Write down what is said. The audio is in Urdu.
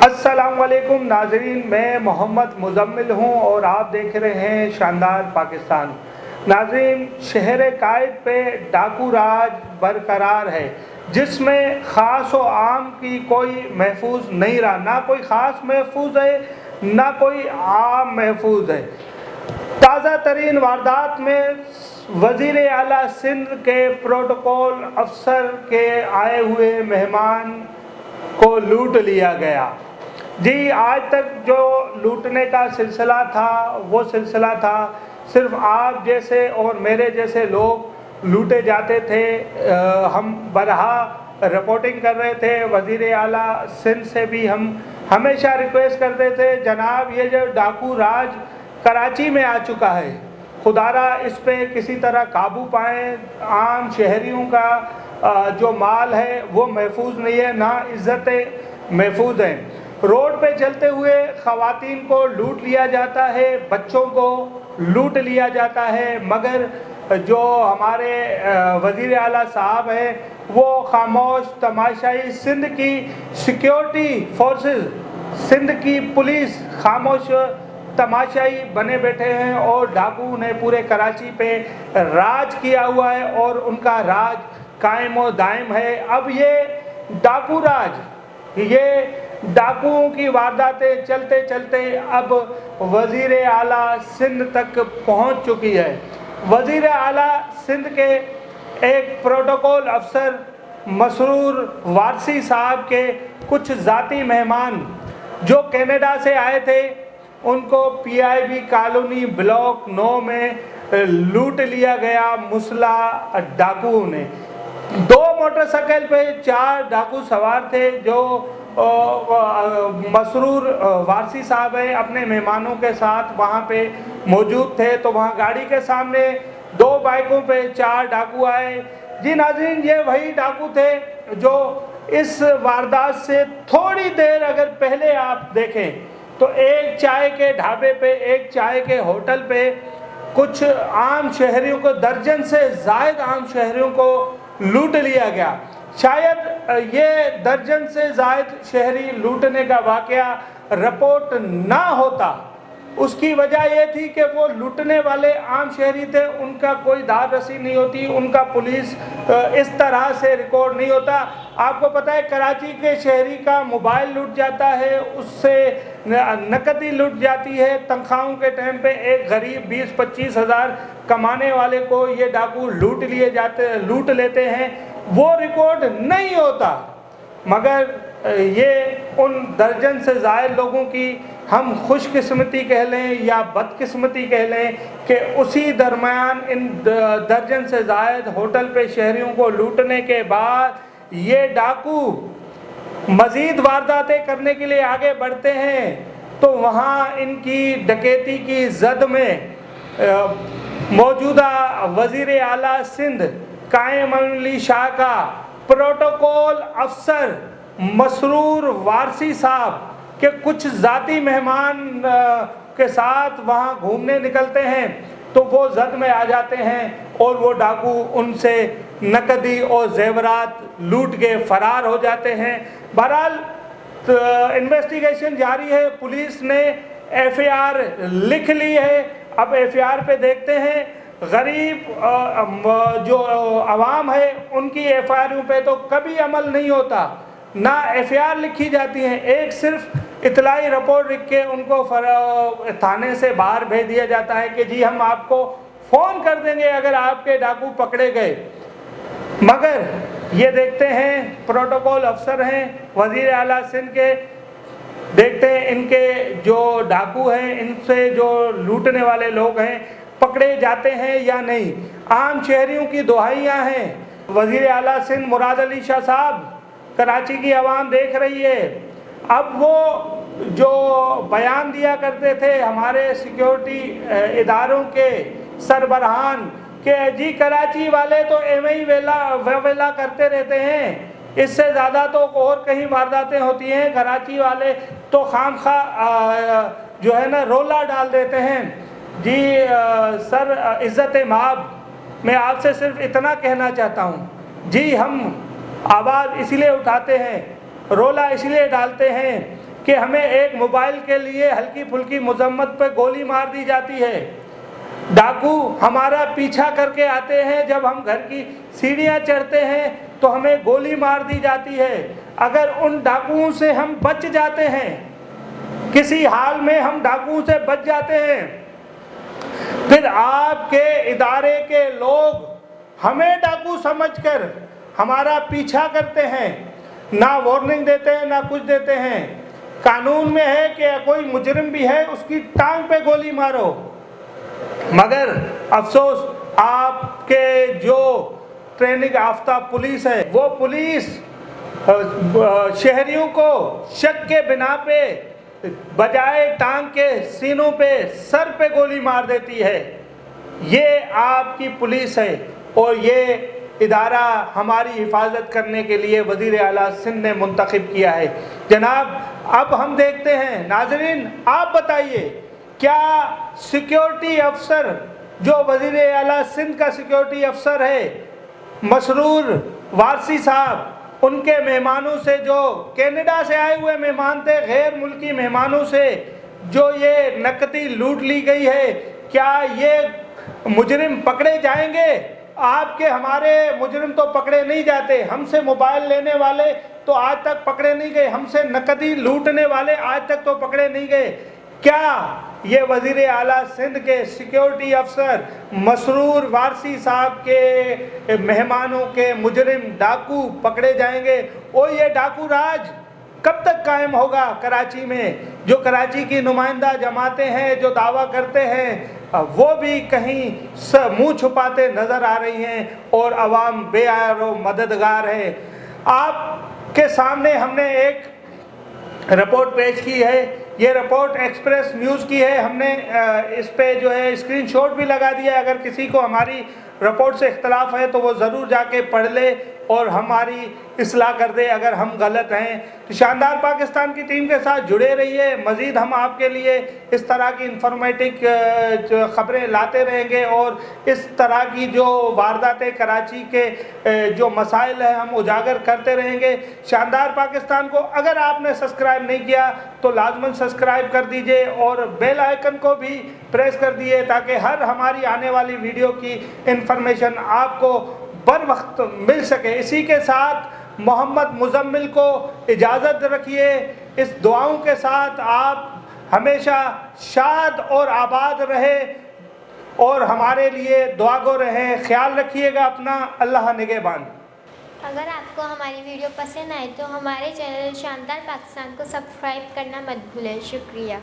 السلام علیکم ناظرین، میں محمد مزمل ہوں اور آپ دیکھ رہے ہیں شاندار پاکستان۔ ناظرین، شہر قائد پہ ڈاکو راج برقرار ہے، جس میں خاص و عام کی کوئی محفوظ نہیں رہا، نہ کوئی خاص محفوظ ہے نہ کوئی عام محفوظ ہے۔ تازہ ترین واردات میں وزیر اعلیٰ سندھ کے پروٹوکول افسر کے آئے ہوئے مہمان کو لوٹ لیا گیا۔ جی، آج تک جو لوٹنے کا سلسلہ تھا وہ سلسلہ تھا صرف آپ جیسے اور میرے جیسے لوگ لوٹے جاتے تھے۔ ہم برہا رپورٹنگ کر رہے تھے۔ وزیر اعلیٰ سندھ سے بھی ہم ہمیشہ ریکویسٹ کرتے تھے، جناب یہ جو ڈاکو راج کراچی میں آ چکا ہے، خدارا اس پہ کسی طرح قابو پائیں۔ عام شہریوں کا جو مال ہے وہ محفوظ نہیں ہے، نہ عزتیں محفوظ ہیں۔ روڈ پہ چلتے ہوئے خواتین کو لوٹ لیا جاتا ہے، بچوں کو لوٹ لیا جاتا ہے، مگر جو ہمارے وزیر اعلیٰ صاحب ہیں وہ خاموش تماشائی، سندھ کی سیکیورٹی فورسز، سندھ کی پولیس خاموش تماشائی بنے بیٹھے ہیں، اور ڈاکو نے پورے کراچی پہ راج کیا ہوا ہے اور ان کا راج قائم و دائم ہے۔ اب یہ ڈاکو راج، یہ ڈاکوؤں کی وارداتیں چلتے چلتے اب وزیر اعلیٰ سندھ تک پہنچ چکی ہے۔ وزیر اعلیٰ سندھ کے ایک پروٹوکول افسر مسرور وارثی صاحب کے کچھ ذاتی مہمان جو کینیڈا سے آئے تھے، ان کو پی آئی بی کالونی بلاک 9 میں لوٹ لیا گیا مسلح ڈاکوؤں نے۔ 2 موٹر سائیکل پہ 4 ڈاکو سوار تھے، جو مسرور وارثی صاحب ہیں اپنے مہمانوں کے ساتھ وہاں پہ موجود تھے، تو وہاں گاڑی کے سامنے 2 بائکوں پہ 4 ڈاکو آئے۔ جی ناظرین، یہ وہی ڈاکو تھے جو اس واردات سے تھوڑی دیر اگر پہلے آپ دیکھیں تو ایک چائے کے ڈھابے پہ، ایک چائے کے ہوٹل پہ کچھ عام شہریوں کو، درجن سے زائد عام شہریوں کو لوٹ لیا گیا۔ شاید یہ درجن سے زائد شہری لوٹنے کا واقعہ رپورٹ نہ ہوتا، اس کی وجہ یہ تھی کہ وہ لوٹنے والے عام شہری تھے، ان کا کوئی داد رسی نہیں ہوتی، ان کا پولیس اس طرح سے ریکارڈ نہیں ہوتا۔ آپ کو پتہ ہے کراچی کے شہری کا موبائل لوٹ جاتا ہے، اس سے نقدی لوٹ جاتی ہے۔ تنخواہوں کے ٹائم پہ ایک غریب 20-25 ہزار کمانے والے کو یہ ڈاکو لوٹ لیتے ہیں، وہ ریکارڈ نہیں ہوتا، مگر یہ ان درجن سے زائد لوگوں کی ہم خوش قسمتی کہہ لیں یا بد قسمتی کہہ لیں کہ اسی درمیان ان درجن سے زائد ہوٹل پہ شہریوں کو لوٹنے کے بعد یہ ڈاکو مزید وارداتیں کرنے کے لیے آگے بڑھتے ہیں، تو وہاں ان کی ڈکیتی کی زد میں موجودہ وزیر اعلیٰ سندھ قائم علی شاہ کا پروٹوکول افسر مسرور وارثی صاحب کے کچھ ذاتی مہمان کے ساتھ وہاں گھومنے نکلتے ہیں، تو وہ زد میں آ جاتے ہیں اور وہ ڈاکو ان سے نقدی اور زیورات لوٹ کے فرار ہو جاتے ہیں۔ بہرحال انویسٹیگیشن جاری ہے، پولیس نے ایف آئی آر لکھ لی ہے۔ اب ایف آئی آر پہ دیکھتے ہیں، غریب جو عوام ہے ان کی ایف آئی آروں پہ تو کبھی عمل نہیں ہوتا، نہ ایف آئی آر لکھی جاتی ہیں، ایک صرف اطلاعی رپورٹ لکھ کے ان کو تھانے سے باہر بھیج دیا جاتا ہے کہ جی ہم آپ کو فون کر دیں گے اگر آپ کے ڈاکو پکڑے گئے۔ مگر یہ دیکھتے ہیں پروٹوکول افسر ہیں وزیر اعلیٰ سندھ کے، دیکھتے ہیں ان کے جو ڈاکو ہیں، ان سے جو لوٹنے والے لوگ ہیں پکڑے جاتے ہیں یا نہیں۔ عام شہریوں کی دہائیاں ہیں، وزیر اعلیٰ سندھ مراد علی شاہ صاحب، کراچی کی عوام دیکھ رہی ہے۔ اب وہ جو بیان دیا کرتے تھے ہمارے سیکیورٹی اداروں کے سربراہان کہ جی کراچی والے تو ایویں ہی ویلا کرتے رہتے ہیں، اس سے زیادہ تو اور کہیں وارداتیں ہوتی ہیں، کراچی والے تو خام خواہ جو ہے نا رولا ڈال دیتے ہیں۔ جی سر عزت مآب، میں آپ سے صرف اتنا کہنا چاہتا ہوں، جی ہم آواز اس لیے اٹھاتے ہیں، رولا اس لیے ڈالتے ہیں کہ ہمیں ایک موبائل کے لیے ہلکی پھلکی مذمت پہ گولی مار دی جاتی ہے. ڈاکو ہمارا پیچھا کر کے آتے ہیں، جب ہم گھر کی سیڑھیاں چڑھتے ہیں تو ہمیں گولی مار دی جاتی ہے. اگر ان ڈاکوؤں سے ہم بچ جاتے ہیں، کسی حال میں ہم ڈاکوؤں سے بچ جاتے ہیں، پھر آپ کے ادارے کے لوگ ہمیں ڈاکو سمجھ کر ہمارا پیچھا کرتے ہیں، نہ وارننگ دیتے ہیں نہ کچھ دیتے ہیں. قانون میں ہے کہ کوئی مجرم بھی ہے اس کی ٹانگ پہ گولی مارو. مگر افسوس آپ کے جو ٹریننگ یافتہ پولیس ہے، وہ پولیس شہریوں کو شک کے بنا پہ بجائے ٹانگ کے سینوں پہ سر پہ گولی مار دیتی ہے. یہ آپ کی پولیس ہے اور یہ ادارہ ہماری حفاظت کرنے کے لیے وزیر اعلیٰ سندھ نے منتخب کیا ہے. جناب اب ہم دیکھتے ہیں، ناظرین آپ بتائیے کیا سیکیورٹی افسر جو وزیر اعلیٰ سندھ کا سیکیورٹی افسر ہے مسرور وارثی صاحب، ان کے مہمانوں سے، جو کینیڈا سے آئے ہوئے مہمان تھے، غیر ملکی مہمانوں سے جو یہ نقدی لوٹ لی گئی ہے، کیا یہ مجرم پکڑے جائیں گے؟ آپ کے ہمارے مجرم تو پکڑے نہیں جاتے. ہم سے موبائل لینے والے تو آج تک پکڑے نہیں گئے، ہم سے نقدی لوٹنے والے آج تک تو پکڑے نہیں گئے. کیا یہ وزیر اعلیٰ سندھ کے سیکیورٹی افسر مسرور وارثی صاحب کے مہمانوں کے مجرم ڈاکو پکڑے جائیں گے؟ اور یہ ڈاکو راج کب تک قائم ہوگا کراچی میں؟ جو کراچی کی نمائندہ جماعتیں ہیں جو دعویٰ کرتے ہیں، وہ بھی کہیں منہ چھپاتے نظر آ رہی ہیں اور عوام بے یار و مددگار ہے. آپ کے سامنے ہم نے ایک رپورٹ پیش کی ہے، یہ رپورٹ ایکسپریس نیوز کی ہے. ہم نے اس پہ جو ہے اسکرین شاٹ بھی لگا دیا ہے. اگر کسی کو ہماری رپورٹ سے اختلاف ہے تو وہ ضرور جا کے پڑھ لے اور ہماری اصلاح کر دے اگر ہم غلط ہیں. شاندار پاکستان کی ٹیم کے ساتھ جڑے رہیے. مزید ہم آپ کے لیے اس طرح کی انفارمیٹک خبریں لاتے رہیں گے اور اس طرح کی جو وارداتیں کراچی کے جو مسائل ہیں ہم اجاگر کرتے رہیں گے. شاندار پاکستان کو اگر آپ نے سبسکرائب نہیں کیا تو لازماً سبسکرائب کر دیجئے اور بیل آئیکن کو بھی پریس کر دیجئے تاکہ ہر ہماری آنے والی ویڈیو کی انفارمیشن آپ کو بر وقت مل سکے. اسی کے ساتھ محمد مزمل کو اجازت رکھیے. اس دعاؤں کے ساتھ آپ ہمیشہ شاد اور آباد رہے اور ہمارے لیے دعا گو رہیں. خیال رکھیے گا اپنا. اللہ نگہبان. اگر آپ کو ہماری ویڈیو پسند آئے تو ہمارے چینل شاندار پاکستان کو سبسکرائب کرنا مت بھولیں. شکریہ.